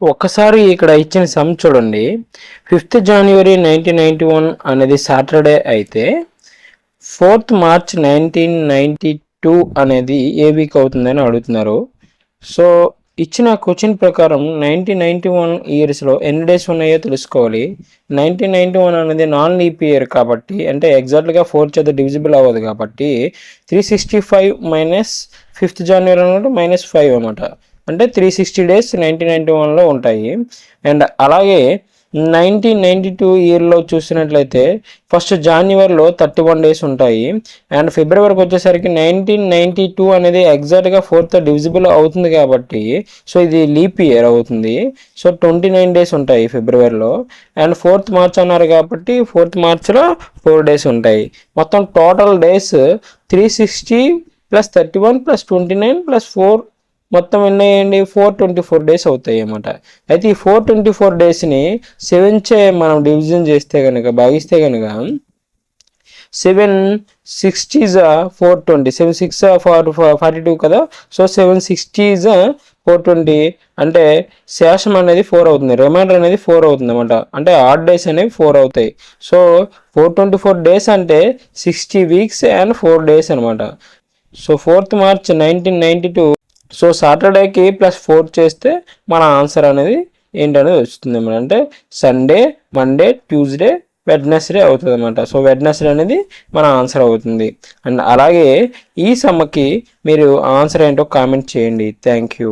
ఒక్కసారి ఇక్కడ ఇచ్చిన సమ్ చూడండి. 5th January 1991 అనేది సాటర్డే అయితే 4th March 1992 అనేది ఏ వీక్ అవుతుందని అడుగుతున్నారు. సో ఇచ్చిన క్వశ్చన్ ప్రకారం 1991 ఇయర్స్లో ఎన్ని డేస్ ఉన్నాయో తెలుసుకోవాలి. 1991 అనేది నాన్ లీప్ ఇయర్ కాబట్టి, అంటే ఎగ్జాక్ట్గా 4 చేత డివిజిబుల్ అవ్వదు కాబట్టి 365 మైనస్ 5th January అంటే -5 అనమాట. అంటే 360 డేస్ 1991లో ఉంటాయి. అండ్ అలాగే 1992 ఇయర్లో చూసినట్లయితే 1st Januaryలో 31 డేస్ ఉంటాయి. అండ్ ఫిబ్రవరికి వచ్చేసరికి 1992 అనేది ఎగ్జాక్ట్గా 4th డివిజిబుల్ అవుతుంది కాబట్టి సో ఇది లీప్ ఇయర్ అవుతుంది. సో 29 డేస్ ఉంటాయి ఫిబ్రవరిలో. అండ్ 4th March అన్నారు కాబట్టి 4th Marchలో 4 డేస్ ఉంటాయి. మొత్తం టోటల్ డేస్ 360 + 31 + 29 + 4 మొత్తం ఎన్ని అయ్యండి 424 డేస్ అవుతాయి అన్నమాట. అయితే ఈ 424 డేస్ని 7 చే మనం డివిజన్ చేస్తే కనుక భాగిస్తే కనుక 7 60 420, 7 6 42 కదా. సో 760 420 అంటే శేషం అనేది 4 అవుతుంది, రిమైండర్ అనేది 4 అవుతుంది అనమాట. అంటే ఆడ్ డేస్ అనేవి 4 అవుతాయి. సో 424 డేస్ అంటే 60 వీక్స్ అండ్ 4 డేస్ అనమాట. సో 4th March 1992 సో సాటర్డేకి +4 చేస్తే మన ఆన్సర్ అనేది ఏంటనేది వస్తుంది అన్నమాట. అంటే సండే, మండే, ట్యూస్డే, వెడ్నెస్డే అవుతుంది అనమాట. సో వెడ్నెస్డే అనేది మన ఆన్సర్ అవుతుంది. అండ్ అలాగే ఈ సమ్మకి మీరు ఆన్సర్ ఏంటో కామెంట్ చేయండి. Thank you.